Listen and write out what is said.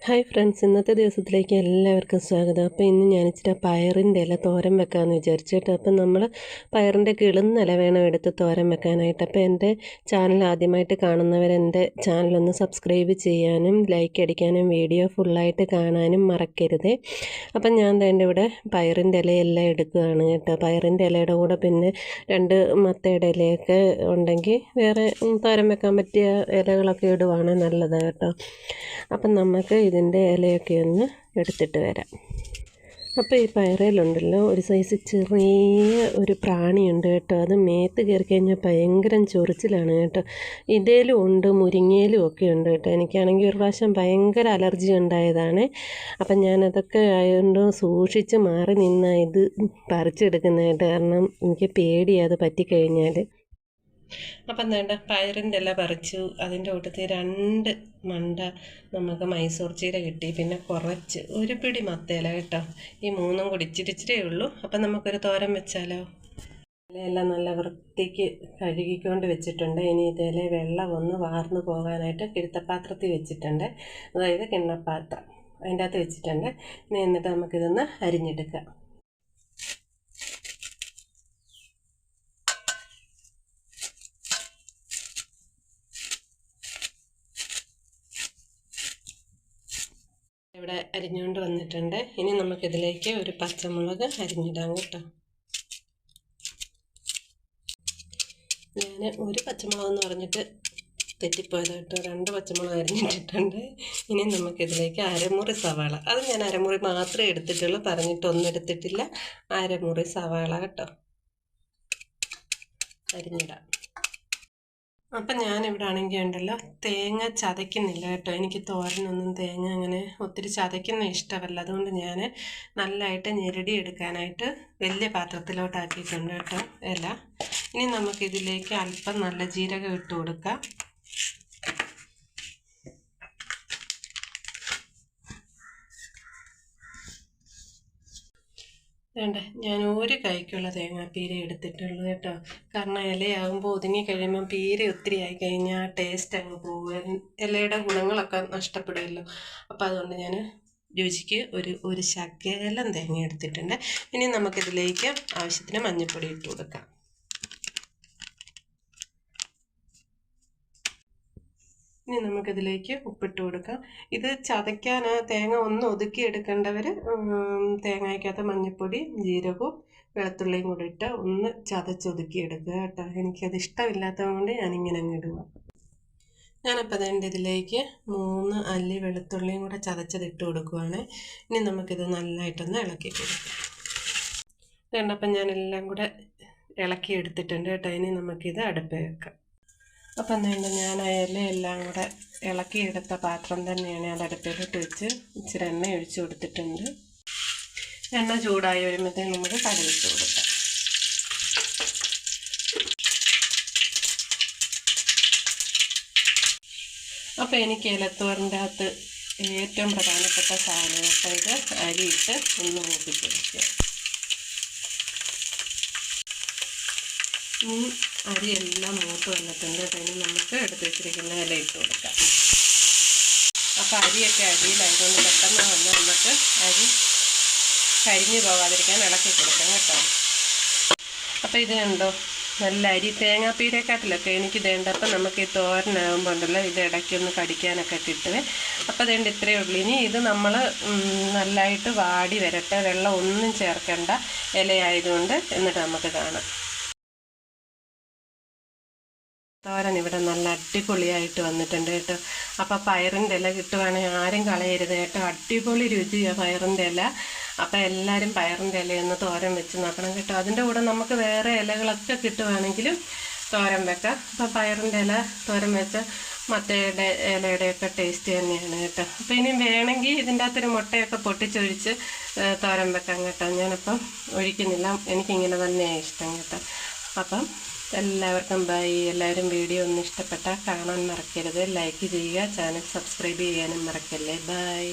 Hi friends, ഇന്നത്തെ ദിവസത്തിലേക്ക് എല്ലാവർക്കും സ്വാഗതം. അപ്പോൾ ഇന്ന് ഞാൻ ഇച്ചിരി പയറിൻ്റെ ഇല തോരൻ വെക്കാമെന്ന് വിചാരിച്ചിട്ട്. അപ്പം നമ്മൾ പയറിൻ്റെ കിളുന്നില വേണം എടുത്ത് തോരൻ വെക്കാനായിട്ട്. അപ്പോൾ എൻ്റെ ചാനൽ ആദ്യമായിട്ട് കാണുന്നവർ എൻ്റെ ചാനലൊന്ന് സബ്സ്ക്രൈബ് ചെയ്യാനും ലൈക്ക് അടിക്കാനും വീഡിയോ ഫുള്ളായിട്ട് കാണാനും മറക്കരുത്. അപ്പം ഞാൻ വേണ്ട ഇവിടെ പയറിൻ്റെ ഇലയെല്ലാം എടുക്കുകയാണ് കേട്ടോ. പയറിൻ്റെ ഇലയുടെ കൂടെ പിന്നെ 2 മത്തയുടെ ഇലയൊക്കെ ഉണ്ടെങ്കിൽ വേറെ തോരൻ വെക്കാൻ പറ്റിയ ഇലകളൊക്കെ ഇടുവാണെങ്കിൽ നല്ലതാണ് കേട്ടോ. അപ്പം നമുക്ക് ഇതിൻ്റെ ഇലയൊക്കെ ഒന്ന് എടുത്തിട്ട് വരാം. അപ്പോൾ ഈ പയറയിലുണ്ടല്ലോ ഒരു സൈസ് ചെറിയ ഒരു പ്രാണിയുണ്ട് കേട്ടോ. അത് മേത്ത് കയറി കഴിഞ്ഞാൽ ഭയങ്കര ചൊറിച്ചിലാണ് കേട്ടോ. ഇതേലും ഉണ്ട്, മുരിങ്ങയിലും ഒക്കെ ഉണ്ട് കേട്ടോ. എനിക്കാണെങ്കിൽ ഒരു പ്രാവശ്യം ഭയങ്കര അലർജി ഉണ്ടായതാണ്. അപ്പം ഞാനതൊക്കെ ആയതുകൊണ്ട് സൂക്ഷിച്ച് മാറി നിന്നാണ് ഇത് പറിച്ചെടുക്കുന്നതായിട്ട്. കാരണം എനിക്ക് പേടിയാണ് അത് പറ്റിക്കഴിഞ്ഞാൽ. അപ്പം വേണ്ട പയറിൻ്റെ ഇല പറിച്ചു. അതിൻ്റെ കൂട്ടത്തിൽ 2 മണ്ട നമുക്ക് മൈസൂർ ചീര കിട്ടി. പിന്നെ കുറച്ച് ഒരു പിടി മത്തയില കേട്ടോ. ഈ 3ഉം കൂടി ഇച്ചിരിച്ചിരേ ഉള്ളൂ. അപ്പം നമുക്കൊരു തോരൻ വെച്ചാലോ. ഇലയെല്ലാം നല്ല വൃത്തിക്ക് കഴുകിക്കൊണ്ട് വെച്ചിട്ടുണ്ട്. ഇനി ഇതിലെ വെള്ളം ഒന്ന് വാർന്നു പോകാനായിട്ട് കിഴുത്തപ്പാത്രത്തിൽ വെച്ചിട്ടുണ്ട്. അതായത് കിണ്ണപ്പാത്രം അതിൻ്റെ അകത്ത് വെച്ചിട്ടുണ്ട്. ഇനി എന്നിട്ട് നമുക്കിതൊന്ന് അരിഞ്ഞെടുക്കാം. ഇവിടെ അരിഞ്ഞുകൊണ്ട് വന്നിട്ടുണ്ട്. ഇനി നമുക്കിതിലേക്ക് ഒരു പച്ചമുളക് അരിഞ്ഞിടാം കേട്ടോ. ഞാൻ ഒരു പച്ചമുളകെന്ന് പറഞ്ഞിട്ട് തെറ്റിപ്പോയത് കേട്ടോ. 2 പച്ചമുളക് അരിഞ്ഞിട്ടിട്ടുണ്ട്. ഇനി നമുക്കിതിലേക്ക് അരമുറി സവാള, അത് ഞാൻ അരമുറി മാത്രമേ എടുത്തിട്ടുള്ളൂ, പറഞ്ഞിട്ടൊന്നും എടുത്തിട്ടില്ല. അരമുറി സവാള കേട്ടോ അരിഞ്ഞിടാം. അപ്പം ഞാനിവിടെ ആണെങ്കിൽ ഉണ്ടല്ലോ തേങ്ങ ചതയ്ക്കുന്നില്ല കേട്ടോ. എനിക്ക് തോരനൊന്നും തേങ്ങ അങ്ങനെ ഒത്തിരി ചതയ്ക്കുന്ന ഇഷ്ടമല്ല. അതുകൊണ്ട് ഞാൻ നല്ലതായിട്ട് ഞെരടി എടുക്കാനായിട്ട് വലിയ പാത്രത്തിലോട്ടാക്കിയിട്ടുണ്ട് കേട്ടോ ഇല. ഇനി നമുക്കിതിലേക്ക് അല്പം നല്ല ജീരകം ഇട്ട് കൊടുക്കാം. വേണ്ട, ഞാൻ ഒരു കൈക്കുള്ള തേങ്ങാപ്പീര എടുത്തിട്ടുള്ളൂ കേട്ടോ. കാരണം ഇലയാകുമ്പോൾ ഒതുങ്ങി കഴിയുമ്പം പീര ഒത്തിരി ആയി കഴിഞ്ഞാൽ ടേസ്റ്റ് അങ്ങ് പോകും, ഇലയുടെ ഗുണങ്ങളൊക്കെ നഷ്ടപ്പെടുമല്ലോ. അപ്പോൾ അതുകൊണ്ട് ഞാൻ രുചിക്ക് ഒരു ശകലം തേങ്ങ എടുത്തിട്ടുണ്ട്. ഇനി നമുക്കിതിലേക്ക് ആവശ്യത്തിന് മഞ്ഞൾപ്പൊടി ഇട്ട് കൊടുക്കാം. ഇനി നമുക്കിതിലേക്ക് ഉപ്പിട്ട് കൊടുക്കാം. ഇത് ചതയ്ക്കാൻ തേങ്ങ ഒന്ന് ഒതുക്കി എടുക്കേണ്ടവർ തേങ്ങയ്ക്കകത്ത് മഞ്ഞൾപ്പൊടി, ജീരകവും വെളുത്തുള്ളിയും കൂടി ഇട്ട് ഒന്ന് ചതച്ചൊതുക്കി എടുക്കുക കേട്ടോ. എനിക്കത് ഇഷ്ടമില്ലാത്തത് കൊണ്ട് ഞാനിങ്ങനെ അങ്ങ് ഇടുക. ഞാനപ്പോൾ അതിൻ്റെ ഇതിലേക്ക് 3 അല്ലി വെളുത്തുള്ളിയും കൂടെ ചതച്ചതിട്ട് കൊടുക്കുവാണ്. ഇനി നമുക്കിത് നല്ലതായിട്ടൊന്ന് ഇളക്കി കൊടുക്കാം. കണ്ടപ്പം ഞാനെല്ലാം കൂടെ ഇളക്കി എടുത്തിട്ടുണ്ട് കേട്ടോ. ഇനി നമുക്കിത് അടുപ്പിൽ വെക്കാം. അപ്പം വേണ്ട, ഞാൻ ഇലയെല്ലാം കൂടെ ഇളക്കിയെടുത്ത പാത്രം തന്നെയാണ് അത് അടുപ്പിലോട്ട് വെച്ച് ഇച്ചിരി എണ്ണ ഒഴിച്ച് കൊടുത്തിട്ടുണ്ട്. എണ്ണ ചൂടായി വരുമ്പോഴത്തേക്ക് നമുക്ക് കടുകിട്ട് കൊടുക്കാം. അപ്പോൾ എനിക്ക് ഇലത്തോരൻ്റെ അകത്ത് ഏറ്റവും പ്രധാനപ്പെട്ട സാധനം അപ്പോൾ ഇത് അരിയിട്ട് ഒന്ന് മൂപ്പിച്ചെടുക്കുക. അരിയെല്ലാം മൂത്ത് വന്നിട്ടുണ്ട്. അതിന് നമുക്ക് എടുത്ത് വെച്ചിരിക്കുന്ന ഇല ഇട്ട് കൊടുക്കാം. അപ്പോൾ അരിയൊക്കെ അരിയിലായതുകൊണ്ട് പെട്ടെന്ന് വന്ന് നമുക്ക് അരി കരിഞ്ഞു പോകാതിരിക്കാൻ ഇളക്കി കൊടുക്കാം കേട്ടോ. അപ്പോൾ ഇത് കണ്ടോ, നല്ല അരി തേങ്ങാപ്പീരേക്കാട്ടിലൊക്കെ എനിക്ക് ഇതേണ്ട. അപ്പം നമുക്ക് ഈ തോരനാകുമ്പോൾ ഉണ്ടല്ലോ ഇത് ഇടയ്ക്കൊന്ന് കടിക്കാനൊക്കെ കിട്ടുവേ. അപ്പോൾ ഇതേണ്ട ഇത്രയേ ഉള്ളൂ. ഇനി ഇത് നമ്മൾ നല്ലതായിട്ട് വാടി വരട്ടെ, വെള്ളം ഒന്നും ചേർക്കേണ്ട ഇലയായതുകൊണ്ട്. എന്നിട്ട് നമുക്ക് കാണാം. തോരൻ ഇവിടെ നല്ല അടിപൊളിയായിട്ട് വന്നിട്ടുണ്ട് കേട്ടോ. അപ്പോൾ പയറിൻ്റെ ഇല കിട്ടുവാണെങ്കിൽ ആരും കളയരുത് കേട്ടോ. അടിപൊളി രുചിയാണ് പയറിൻ്റെ ഇല. അപ്പോൾ എല്ലാവരും പയറിൻ്റെ ഇലയൊന്ന് തോരൻ വെച്ച് നോക്കണം കേട്ടോ. അതിൻ്റെ കൂടെ നമുക്ക് വേറെ ഇലകളൊക്കെ കിട്ടുവാണെങ്കിലും തോരൻ വെക്കാം. അപ്പോൾ പയറിൻ്റെ ഇല തോരൻ വെച്ച മത്തയുടെ ഇലയുടെയൊക്കെ ടേസ്റ്റ് തന്നെയാണ് കേട്ടോ. അപ്പോൾ ഇനി വേണമെങ്കിൽ ഇതിൻ്റെ അകത്തൊരു മുട്ടയൊക്കെ പൊട്ടിച്ചൊഴിച്ച് തോരൻ വെക്കാം കേട്ടോ. ഞാനപ്പം ഒഴിക്കുന്നില്ല, എനിക്കിങ്ങനെ തന്നെയാണ് ഇഷ്ടം കേട്ടോ. അപ്പം എല്ലാവർക്കും ബൈ. എല്ലാവരും വീഡിയോ ഒന്ന് ഇഷ്ടപ്പെട്ടാൽ കാണാൻ മറക്കരുത്, ലൈക്ക് ചെയ്യുക, ചാനൽ സബ്സ്ക്രൈബ് ചെയ്യാനും മറക്കല്ലേ. ബൈ.